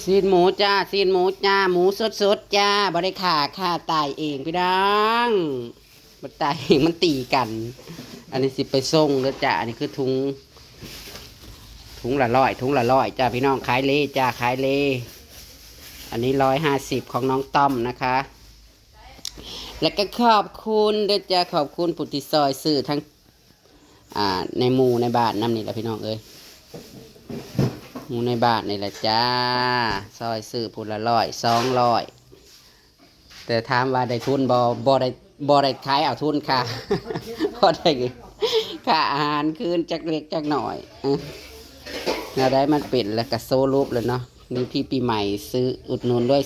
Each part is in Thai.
ซีนหมูจ้าซีนหมูจ้าหมูสดจ้าบริขาค่าตายเองพี่น้องมันตายเองมันตีกัน อันนี้สิไปส่งแล้วจ้าอันนี้คือถุงละร้อยจ้าพี่น้องขายเล่จ้าขายเล่อันนี้150ของน้องต้อมนะคะ แล้วก็ขอบคุณด้วยจ้าขอบคุณปุติซอยสื่อทั้งในหมู่ในบ้านน้ำนี่แหละพี่น้องเอ้ยหมู่ในบ้านนี่แหละจ้าซอยสื่อปุละ100 200แต่ถามว่าได้ทุนบ่ได้ขายเอาทุนค่ะพอได้ค่าอาหารคืนจักเล็กจักหน่อยเราได้มันเป็นแล้วก็โซลูปเลยเนาะนี่พี่ปีใหม่ซื้ออุดหนุนด้วย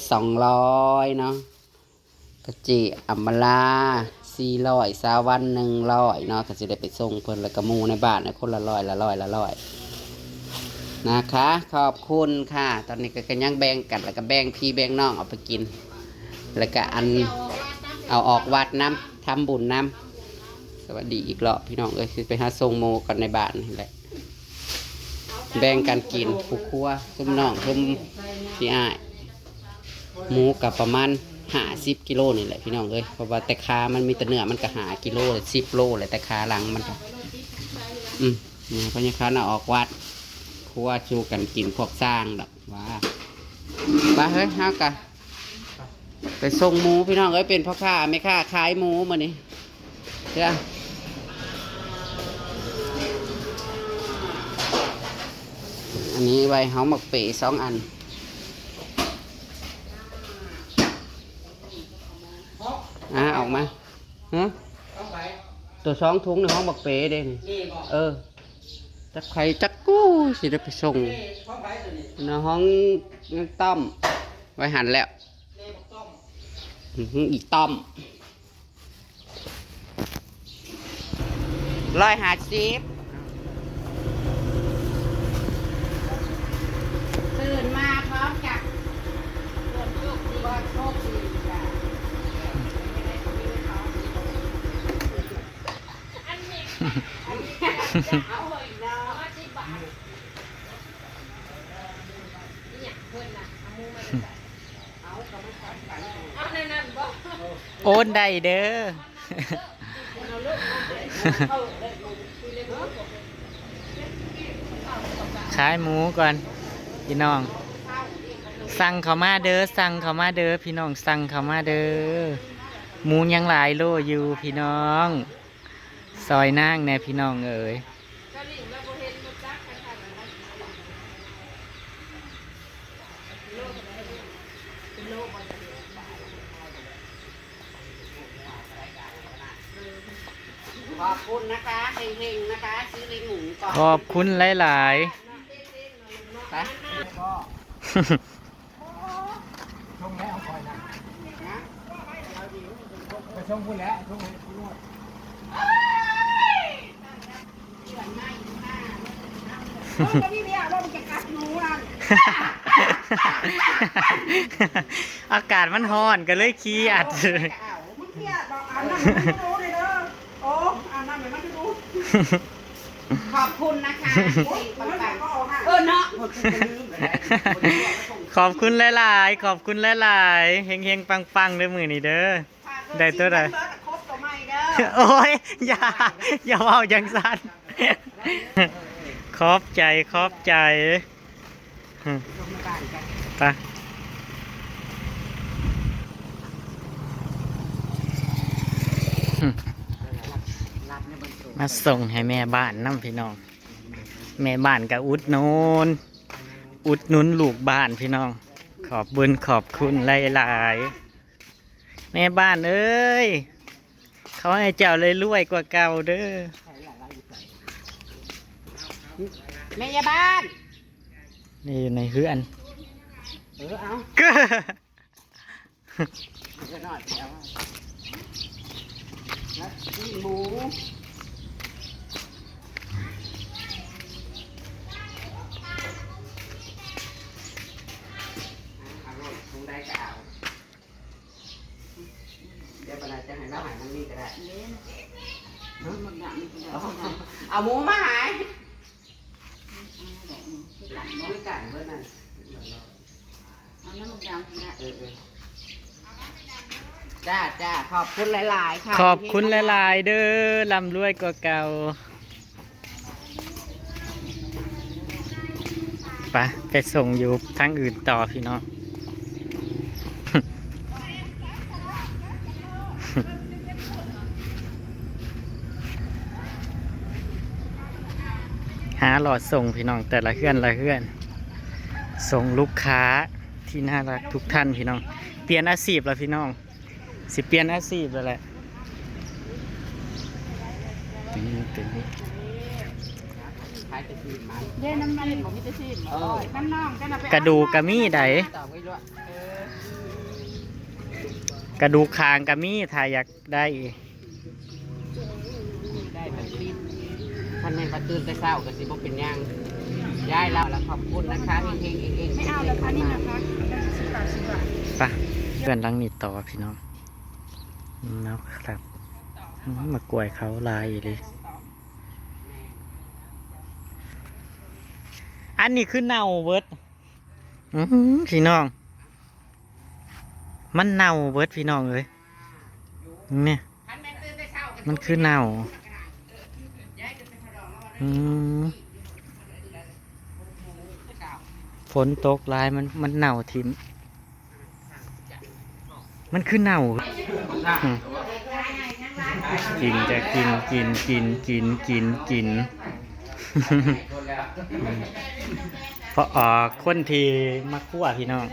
200เนาะกะจิอัมมาลา400สาวัน100เนาะก็จะได้ไปส่งเพิ่นแล้วก็หมู่ในบ้านคนละร้อยนะคะขอบคุณค่ะตอนนี้ก็ยังแบ่งกันแล้วก็แบ่งพี่แบ่งน้องเอาไปกินแล้วก็เอาออกวัดน้ำทำบุญน้ำสวัสดีอีกรอบพี่น้องเอ้ยคือไปหาส่งโมกันในบ้านนี่แหละแบ่งกันกินผู้ครัวซุ้มน้องซุ้มพี่อ้ายหมูกับประมาณ50 กิโลนี่แหละพี่น้องเอ้ยเพราะว่าแต่ขามันมีแต่เนื้อมันก็5 กิโลเลย10 โลเลยแต่ขาหลังมันก็นี่พญาคาน่ะออกวัดครัวชูกันกินพวกสร้างดอกว่าเฮ้ยเฮากะไปส่งหมูพี่น้องเอ้ยเป็นพ่อค้าไม่ค้าขายหมูมานี่เจ้าอันนี้ใบเฮาหมักเป๋2 อันออกมาฮะตัว2 ถุงในห้องบักเป๋เด้นี่จักไข่จักกู้สิได้ไปส่งในห้องต้อมไว้หันแล้วอีกต้อม150ตื่นมาพร้อมกับโชคดีจ้ะเอาเลยเนาะ10 บาทนี่อย่างเพิ่นนะเอามูมาใส่เอาก็ไม่ขาดกันเอานั่นบ่โอนได้เด้อขายหมูก่อนพี่น้องสั่งเขามาเด้อสั่งเขามาเด้อพี่น้องสั่งเขามาเด้อหมูยังหลายโลอยู่พี่น้องซอยนางแน่พี่น้องเอ๋ยขอบคุณนะคะเฮงๆนะคะซื้อเลยหมูก่อนขอบคุณหลายๆไปช่วงแล้วเอาคอยนะไปช่วงพูดแล้วช่วงนี้พูดพี่เนี่ยว่ามันจะกัดหนูนั่นอากาศมันร้อนก็เลยขี้อัดมึงเครียดบอกอ่านนั่นไม่รู้เลยเด้อโอ้อ่านนั่นไม่รู้ขอบคุณนะคะเนาะขอบคุณหลายๆขอบคุณหลายๆเฮงๆปังๆด้วยมือนี่เด้อได้ตัวใดโอ้ยอย่าเอาอย่างสั้นขอบใจไปมาส่งให้แม่บ้านน้ำพี่น้องแม่บ้านกับอุดหนุนลูกบ้านพี่น้องขอบบุญขอบคุณหลายๆแม่บ้านเอ้ยเขาให้เจ้าเลยรวยกว่าเก่าเด้อแม่ยาบ้านนี่อยู่ในเฮือนเอาก็หน่อยเดี๋ยวแล้วที่หมู ได้ก็เอาเดี๋ยวปนาจะให้เราหายมันนี่ก็ได้เอาหมูมาหายหลังด้วยกันเพื่อนนั่น เอาน้ำมันยางนะจ้าจ้าขอบคุณหลายๆค่ะ ขอบคุณหลายๆเด้อร่ำรวยกว่าเก่าไปส่งอยู่ทางอื่นต่อพี่น้อง หาหลอดส่งพี่น้องแต่ละเฮือนละเฮือนส่งลูกค้าที่น่ารักทุกท่านพี่น้องเปลี่ยนอาชีพแล้วพี่น้องสิเปลี่ยนอาชีพแล้วแหละนี่ ขายแต่ซีนมา เด้น้ำมันบอกมีแต่ซีนน้ำน่องจะนำไป กระดูกกระมี่ใด ต่อไว้ด้วย กระดูกคางกระมี่ถ้าอยากได้ ได้แบบซีนท่านในประตูแต่เศร้ากับสิบเป็นย่างย้ายเราแล้วขอบคุณนะคะเฮงๆเองๆ ไม่เอาแล้วค่ะนี่นะคะ10 บาท ไปเพื่อนลังนี่ต่อพี่น้องนะครับมากล้วยเขาลายเลยอันนี้คือเน่าเบิดพี่น้อง มันเน่าเบิดพี่น้องเลยเนี่ยมันคือเน่าฝนตกลายมันเน่าทิมมันคือเน่ากินจะกินเพราะคนที่มาคั่วพี่น้อง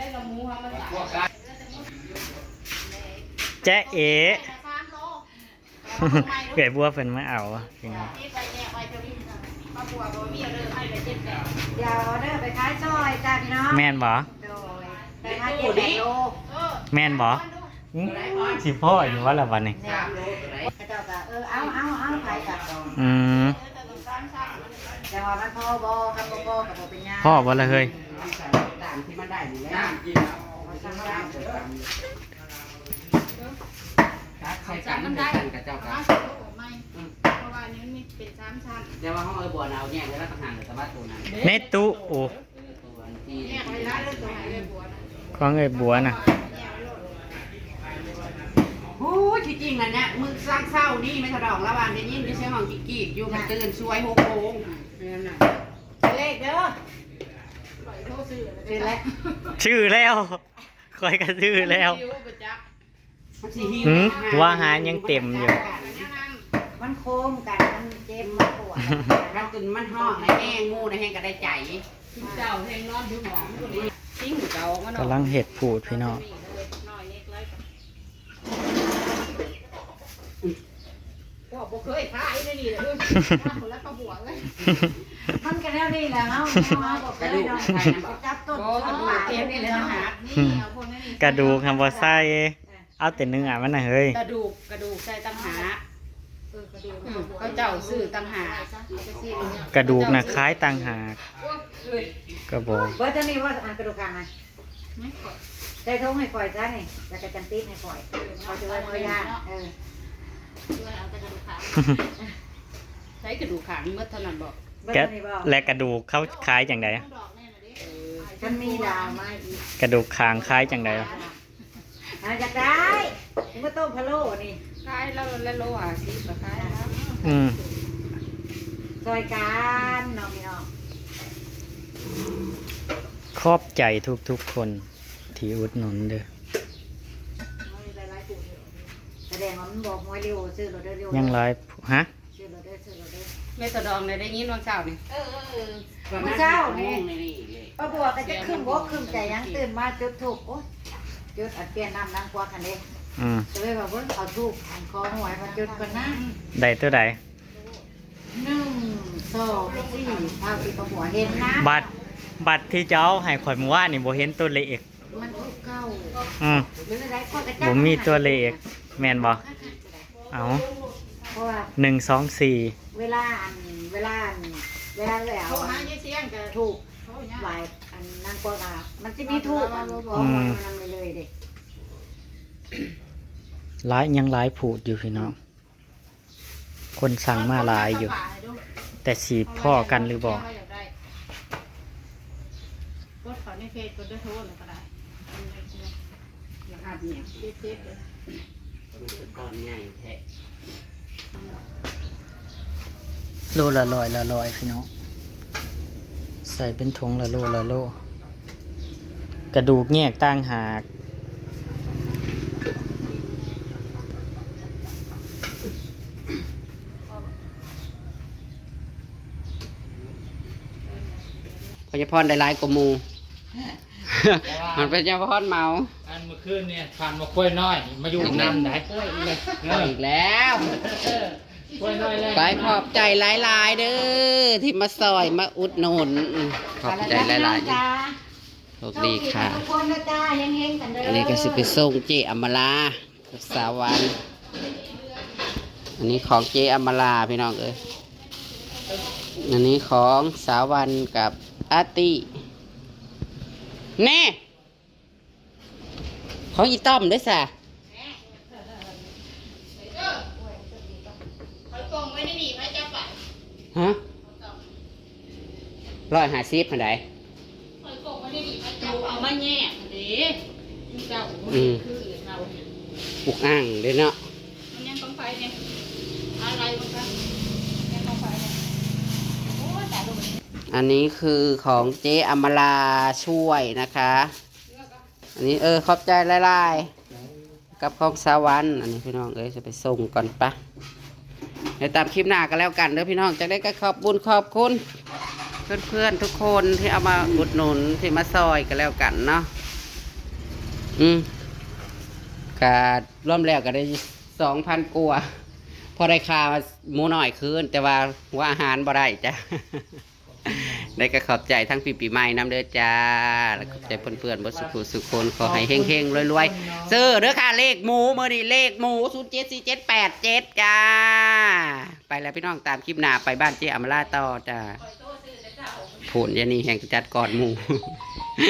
แจ๊เอ๋เกิดบัวเป็นมาเอาพี่น้อง เดี๋ยวเด้อไปขายซอยจ้าพี่น้อง แม่นบ่ โดยไปขาย7-8 โล แม่นบ่สิพ่ออยู่ว่าละวันนี้ เนี่ยกระเจ้าก็เอาขายกับ แต่ว่ามันพอบอครับบอกับเป็นยัง พ่อบ่ละเฮ้ย ตามที่มันได้อยู่แล้วใช้กันมันได้กับเจ้ากัน เพราะว่านี้มันเป็น3 ชั้น เดี๋ยวว่าเขาเอาบัวเอาแยกไว้แล้วต่างหากแต่ว่าตัวนั้น เนตุโอ้ ตัวที่ แยกไว้แล้วเรื่องตัวไหนเลยบัวนะ ของไอ้บัวน่ะ โอ้ยที่จริงนะเนี่ยมึงสร้างเศร้านี่ไม่ถดองระหว่างเดี๋ยวนี้ไม่ใช่ห้องกีบอยู่มันตื่นช่วย6 โมงนั่นน่ะ เลขเด้อซื้อแล้ว ชื่อแล้วคอยก็ชื่อแล้ว มันสิหิว ว่าหายังเต็มอยู่ มันโค้งกันมันเจ็บมันปวด มันตื่นมันห้องในแห้งงูในแห้งก็ได้ใจเจ้าแห้งนอนอยู่หมองจริงเจ้ามัน กำลังเห็ดผูดพี่น้อง บอกเคยขายได้ดีเลยคนละกระบวกเลยมันกันแล้วนี่แหละเนาะบอกเคยเนาะจับต้นเตียงนี่เลยนะฮะนี่เอาพวกนี้ กระดูกทำบ่ใส่เอาแต่เนื้อมันน่ะเฮ้ย กระดูกใส่ตั้งหาเขาเจ้าซื้อตั้งหาก ระดูกน่ะคล้ายต่างหากก็บอก ว่าจะมีว่าอันกระดูกกลางไงได้ท้องให้ปล่อยซะนี่แล้วก็จันติดให้ปล่อยเขาจะไว้เมื่อยากใช้กระดูกขาเมื่อเท่านั้นบอก แกะและกระดูกเขาคล้ายจังใด มันมีดาวมาอีก กระดูกคางคล้ายจังใด อาจจะได้เมื่อต้มพะโล้นี่ ขายแล้วโลหะสิบขายแล้ว ซอยการน้องพี่น้อง ขอบใจทุกคนที่อุดหนุนเด้อ แสดงว่ามันบอกมวยเร็วซื้อรถเร็ว ยังไลฟ์ฮะ ซื้อรถซื้อรถ แม่ตะดองเลยได้ยินวันเช้านี่ เช้านี่ป้าบัวก็จะขึ้นบกขึ้นใจยังตื่นมาจุดถูกโอ๊ยจุดอัดเปลี่ยนน้ำน้ำกว่าคันเด้จะเลยแบบว่าเอาทูบอันคอหวยมาจุดก่อนนะ ได้ตัวใด 1 2 4เท่าที่ป้าบัวเห็นนะ บัตรที่เจ้าให้ข่อยมาว่านี่บ่เห็นตัวเลข มันถูกเข้า หรืออะไรก็กระ บ่มีตัวเลขแม่นบ่เอา เพราะว่า 124 เวลาเลยเอา เขาหาเสียงก็ ถูกหลายอันนั่งกว่ามันจะมีถูกอันของมันนำไปเลยเด็ก ยังหลายผูดอยู่พี่น้อง คนสั่งมาหลายอยู่ แต่สีพ่อกันหรือบ่ กดขอในเฟซกดด้วยโทรก็ได้ อาบเนี่ยเจ็บเลย ตอนใหญ่แท้ โลละร้อยละร้อยพี่น้องใส่เป็นถุงละโลละโลกระดูกแยกต่างหาก พญาพรได้หลายกว่าหมู่ มันเป็นพญาพรเมา อันเมื่อคืนเนี่ยผ่านมาค่อยน้อย มาอยู่น้ำไหน เอาอีกแล้ว ค่อยน้อยเลย ไปขอบใจหลายๆเด้อที่มาซอยมาอุดหนุนขอบใจหลายๆ จ้า โชคดีค่ะ ทุกคนนะจ้าเฮงๆกันเด้อ อั อั นนี้ก็สิไปส่งเจอมลากับสาวันอันนี้ของเจอมลาพี่น้องเอ้ยอันนี้ของสาวันกับอาร์ตี้แน่ของอีต้อมด้วยสะฮะ150มาไหน เอามาแย่เด้เจ้าคือเรา ปุกอ่างเด้อเนาะ มันยังต้องไปเนี่ยอะไรบ้างคะยังต้องไปเนี่ยโอ้แต่ดู อันนี้คือของเจอมลาช่วยนะคะ อันนี้ขอบใจหลายๆกับของสาวันอันนี้พี่น้องจะไปส่งก่อนปะเดี๋ยวตามคลิปหน้ากันแล้วกันเด้อพี่น้องจะได้ก็ขอบบุญขอบคุณเพื่อนๆทุกคนที่เอามาอุดหนุนที่มาซอยกันแล้วกันเนาะการ่วมแล้วก็ได้2,000กว่าพอได้ค่าหมูหน่อยคืนแต่ว่าหัวอาหารบ่ได้จ้ะ ได้ก็ขอบใจทั้งปีใหม่น้ำเด้อจ้าแล้วขอบใจเพื่อนๆบดสุขคนขอให้เฮงๆรวยๆซื้อเด้อค่ะเลขหมูเมื่อนี้เลขหมู074787จ้าไปแล้วพี่น้องตามคลิปหน้าไปบ้านเจ๊อมราต่อจ้าโผล่ยานี่แห่งจัดก่อนหมู